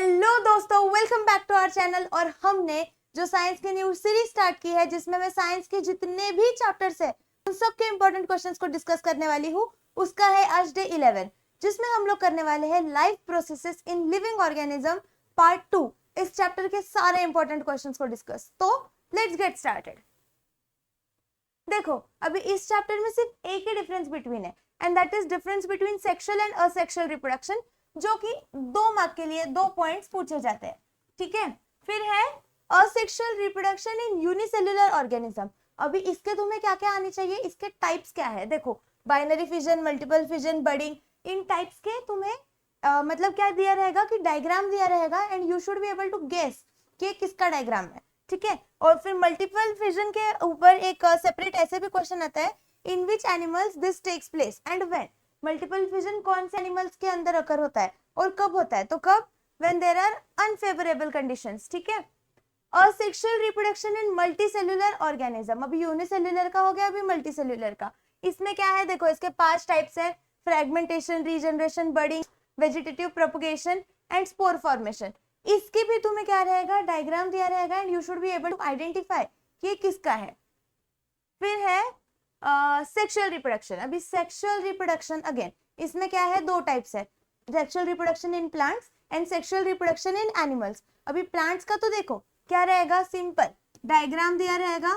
Hello दोस्तों, welcome back to our channel. और हमने जो साइंस की न्यू सीरीज स्टार्ट की है जिसमें मैं साइंस के जितने भी चैप्टर्स है उन सब के इंपॉर्टेंट क्वेश्चंस को डिस्कस करने वाली हूँ। उसका है आज डे 11 जिसमें हम लोग करने वाले हैं life processes in living organism part 2। इस चैप्टर के सारे इंपॉर्टेंट क्वेश्चंस को डिस्कस। तो लेट्स गेट स्टार्टेड। देखो, अभी इस चैप्टर में सिर्फ एक ही डिफरेंस बिटवीन है and that is difference between sexual and asexual reproduction, जो कि 2 मार्क के लिए 2 पॉइंट्स पूछे जाते हैं। ठीक है, फिर है asexual reproduction in unicellular organism. अभी इसके तुम्हें क्या क्या आने चाहिए, इसके टाइप्स क्या है। देखो, binary fission, multiple fission, budding, इन टाइप्स के तुम्हें मतलब क्या दिया रहेगा कि डायग्राम दिया रहेगा and you should be able to guess कि किसका डायग्राम है। ठीक है, और फिर मल्टीपल फिजन के ऊपर एक सेपरेट ऐसे भी क्वेश्चन आता है, in which animals this takes place and when. Multiple fission कौन से एनिमल्स के अंदर अकर होता है और कब होता है, तो कब, when there are unfavourable conditions. ठीक है, asexual reproduction in multicellular organism. अभी यूनिसेल्युलर का हो गया, अभी मल्टीसेल्युलर का। इसमें क्या है, देखो इसके 5 टाइप्स है, fragmentation, regeneration, budding, vegetative propagation and spore formation. इसकी भी तुम्हें क्या रहेगा, डायग्राम दिया रहेगा and you should be able to identify ये किसका है। फिर है सेक्सुअल रिप्रोडक्शन। अभी सेक्सुअल रिप्रोडक्शन अगेन इसमें क्या है, 2 टाइप्स है, sexual reproduction in plants and sexual reproduction in animals. अभी प्लांट्स का तो देखो क्या रहेगा, सिंपल डायग्राम दिया रहेगा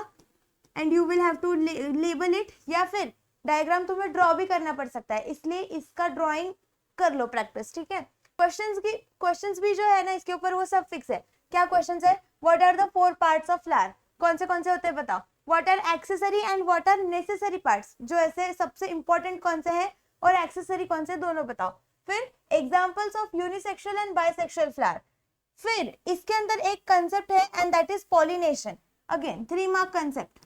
and you will have to label it, या फिर डायग्राम तुम्हें ड्रॉ भी करना पड़ सकता है, इसलिए इसका ड्रॉइंग कर लो प्रैक्टिस। ठीक है, क्वेश्चंस भी जो है ना इसके ऊपर वो सब फिक्स है। क्या क्वेश्चंस है, what are the 4 parts of flower, कौन से होते हैं बताओ। What are accessory and what are necessary parts, जो ऐसे सबसे इंपॉर्टेंट कौन से है और एक्सेसरी कौन से, दोनों बताओ। फिर examples of unisexual and bisexual flower. फिर इसके अंदर एक कंसेप्ट है and that is pollination. Again 3 mark concept.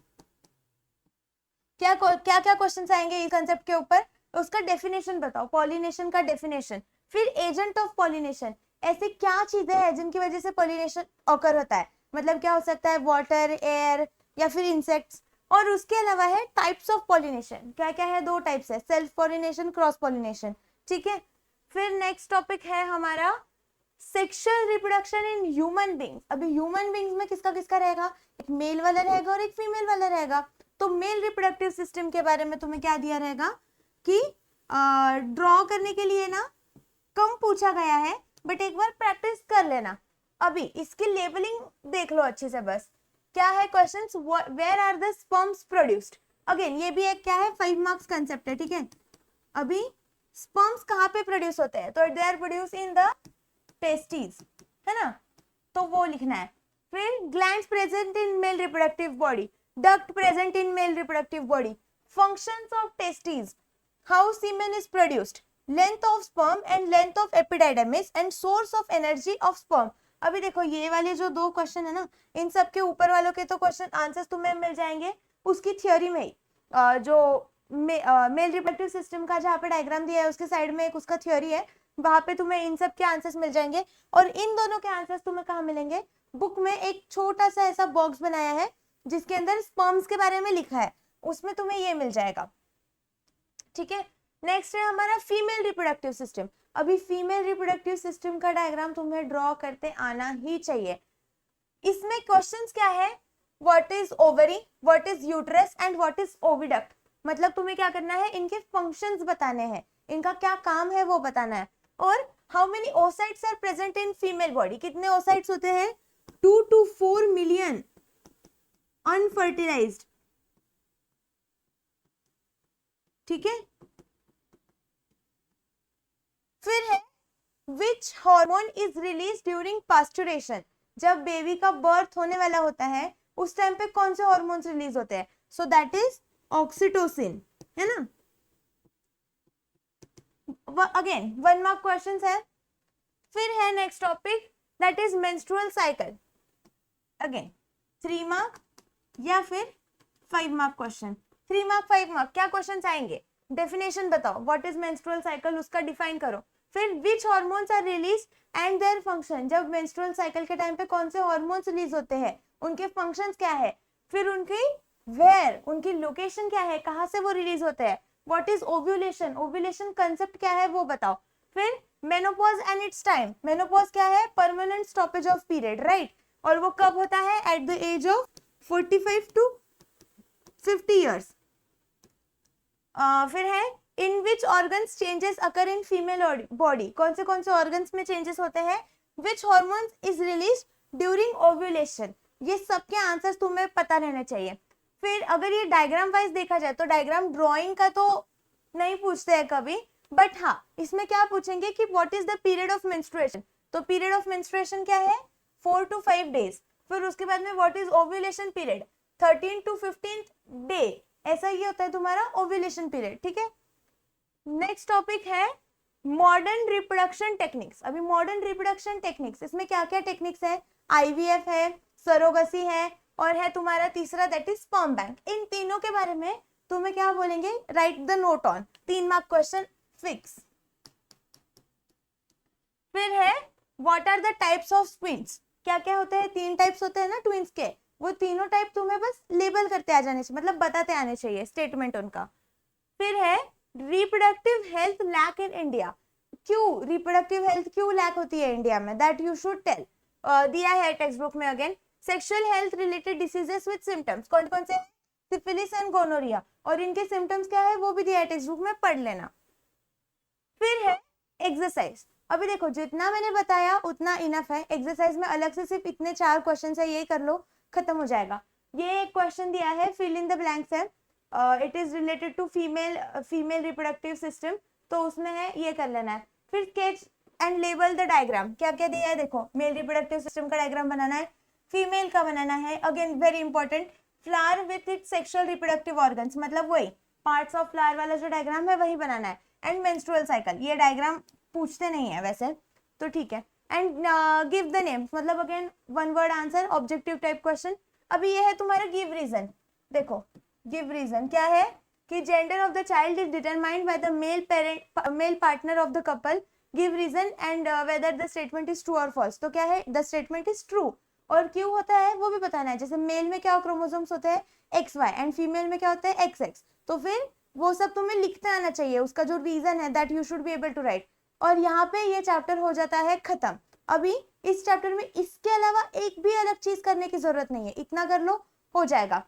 क्या क्या क्वेश्चंस आएंगे इस कंसेप्ट के ऊपर, उसका डेफिनेशन बताओ, पॉलिनेशन का डेफिनेशन। फिर एजेंट ऑफ पॉलिनेशन, ऐसी क्या चीजें हैं जिनकी वजह से पॉलिनेशन ऑकर होता है, मतलब क्या हो सकता है, वाटर, एयर या फिर इंसेक्ट्स। और उसके अलावा है टाइप्स ऑफ पॉलिनेशन, क्या क्या है, 2 टाइप्स है, सेल्फ पॉलिनेशन, क्रॉस पॉलिनेशन। ठीक है, फिर नेक्स्ट टॉपिक है हमारा sexual reproduction in human beings. अभी ह्यूमन बींग्स में किसका किसका रहेगा, एक मेल वाला रहेगा और एक फीमेल वाला रहेगा। तो मेल रिप्रोडक्टिव सिस्टम के बारे में तुम्हें क्या दिया रहेगा कि ड्रॉ करने के लिए ना कम पूछा गया है, बट एक बार प्रैक्टिस कर लेना। अभी इसकी लेबलिंग देख लो अच्छे से बस। क्या है questions, where are the sperms produced. Again ये भी एक क्या है, 5 मार्क्स कंसेप्ट है। ठीक है, अभी स्पर्म्स कहाँ पे प्रोड्यूस होते हैं, तो they are produce in the testis, है ना, तो वो लिखना है। फिर glands present in male reproductive body, duct present in male reproductive body, functions of testes, how semen is produced, length of sperm and length of epididymis and source of energy of sperm। अभी देखो ये वाले जो 2 question है ना, इन सब के ऊपर वालों के तो क्वेश्चन आंसर्स तुम्हें मिल जाएंगे उसकी थ्योरी में ही। जो मेल रिप्रोडक्टिव सिस्टम का जहाँ पे डायग्राम दिया है उसके साइड में एक उसका थ्योरी है, वहां पे तुम्हें इन सब के आंसर्स मिल जाएंगे। और इन दोनों के आंसर्स तुम्हें कहाँ मिलेंगे, बुक में एक छोटा सा ऐसा बॉक्स बनाया है जिसके अंदर स्पर्म्स के बारे में लिखा है, उसमें तुम्हें ये मिल जाएगा। ठीक है, नेक्स्ट है हमारा फीमेल रिप्रोडक्टिव सिस्टम। अभी फीमेल रिप्रोडक्टिव सिस्टम का डायग्राम तुम्हें ड्रॉ करते आना ही चाहिए। इसमें क्वेश्चंस क्या है, what is ovary, what is uterus and what is oviduct. मतलब तुम्हें क्या करना है, इनके फंक्शंस बताने हैं, इनका क्या काम है वो बताना है। और how many oocytes are present in female body, कितने ओसाइट्स होते हैं, 2 to 4 मिलियन अनफर्टिलाइज्ड। ठीक है, फिर है which hormone is release during parturition. जब बेबी का बर्थ होने वाला होता है उस टाइम पे कौन से हार्मोन्स रिलीज होते हैं, सो दैट इज ऑक्सीटोसिन, है ना। अगेन 1 मार्क क्वेश्चंस है। फिर है next topic that is menstrual cycle. Again 3 mark या फिर 5 मार्क क्वेश्चन। 3 मार्क 5 मार्क क्या क्वेश्चन आएंगे, डेफिनेशन बताओ, व्हाट इज मेंस्ट्रुअल साइकिल उसका डिफाइन करो। फिर which hormones are release and their function, जब मेंस्ट्रुअल साइकिल के टाइम पे कौन से हार्मोन्स रिलीज होते हैं, उनके फंक्शंस क्या है। फिर उनकी वेयर, उनकी लोकेशन क्या है, कहाँ से वो रिलीज होते हैं। What is ovulation, ovulation concept क्या है वो बताओ। फिर menopause and its time, menopause क्या है, permanent stoppage of period, right, और वो कब होता है, at the age of 45 to 50 years. फिर है in which organs changes occur in female body, कौन से ऑर्गन्स में चेंजेस होते हैं, which hormones is release during ovulation, ये सबके आंसर्स तुम्हें पता रहने चाहिए। फिर अगर ये डायग्राम वाइज देखा जाए तो डायग्राम ड्राइंग का तो नहीं पूछते हैं कभी, बट हाँ इसमें क्या पूछेंगे कि what is the period of menstruation, तो पीरियड ऑफ मेंस्ट्रुएशन क्या है, 4 to 5 डेज। फिर उसके बाद में what is ovulation period, 13 to 15 day, ऐसा ही होता है तुम्हारा ओव्यूलेशन पीरियड, ठीक है। नेक्स्ट टॉपिक है मॉडर्न रिप्रोडक्शन टेक्निक्स। अभी मॉडर्न रिप्रोडक्शन टेक्निक्स, इसमें क्या क्या टेक्निक्स है, आईवीएफ है, सरोगसी है, और है तुम्हारा तीसरा दैट इज स्पर्म बैंक। इन तीनों के बारे में तुम्हें क्या बोलेंगे, write the note on, 3 mark question fix. फिर है what are the types of twins, क्या क्या होते हैं, 3 टाइप्स होते हैं ना ट्विन्स के, वो तीनों टाइप तुम्हें बस लेबल करते आ जाने चाहिए, मतलब बताते आने चाहिए स्टेटमेंट उनका। फिर है reproductive health lack in India, क्यों रिप्रोडक्टिव हेल्थ क्यों लैक होती है इंडिया में, दैट यू शुड टेल, दिया है टेक्स्ट बुक में। Again sexual health related diseases with symptoms, कौन कौन से, सिफिलिस एंड गोनोरिया, और इनके सिम्टम्स क्या है वो भी दिया है टेक्स्ट बुक में, पढ़ लेना। फिर है एक्सरसाइज, अभी देखो जितना मैंने बताया उतना इनफ है, एक्सरसाइज में अलग से सिर्फ इतने 4 क्वेश्चन है, ये कर लो खत्म हो जाएगा। ये एक क्वेश्चन दिया है, फिल इन द ब्लैंक्स है, it is related to female reproductive system, तो उसमें है ये कर लेना है। फिर sketch and label the diagram, क्या क्या दिया है देखो, मेल रिप्रोडक्टिव सिस्टम का डायग्राम बनाना है, फीमेल का बनाना है, again very important, flower with it sexual reproductive organs, मतलब वही पार्ट्स ऑफ फ्लावर वाला जो डायग्राम है वही बनाना है, एंड मेंस्ट्रुअल साइकिल, ये डायग्राम पूछते नहीं है वैसे तो ठीक है, एंड गिव द नेम्स, मतलब again 1 word answer, objective type question. अभी ये है तुम्हारा गिव रीजन, देखो गिव रीजन क्या है कि gender of the child is determined by the male partner of the couple, give reason and whether the statement is true और false, तो क्या है द स्टेटमेंट इज ट्रू, और क्यों होता है वो भी बताना है, जैसे मेल में क्या क्रोमोसोम्स होते हैं XY एंड फीमेल में क्या होता है XX, तो फिर वो सब तुम्हें लिखते आना चाहिए, उसका जो रीजन है that you should be able to write, और यहाँ पे ये चैप्टर हो जाता है खत्म। अभी इस चैप्टर में इसके अलावा एक भी अलग चीज करने की जरूरत नहीं है, इतना कर लो हो जाएगा।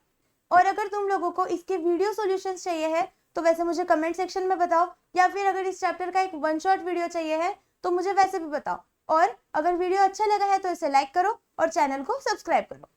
और अगर तुम लोगों को इसके वीडियो सॉल्यूशंस चाहिए है तो वैसे मुझे कमेंट सेक्शन में बताओ, या फिर अगर इस चैप्टर का एक 1 शॉट वीडियो चाहिए है तो मुझे वैसे भी बताओ, और अगर वीडियो अच्छा लगा है तो इसे लाइक करो और चैनल को सब्सक्राइब करो।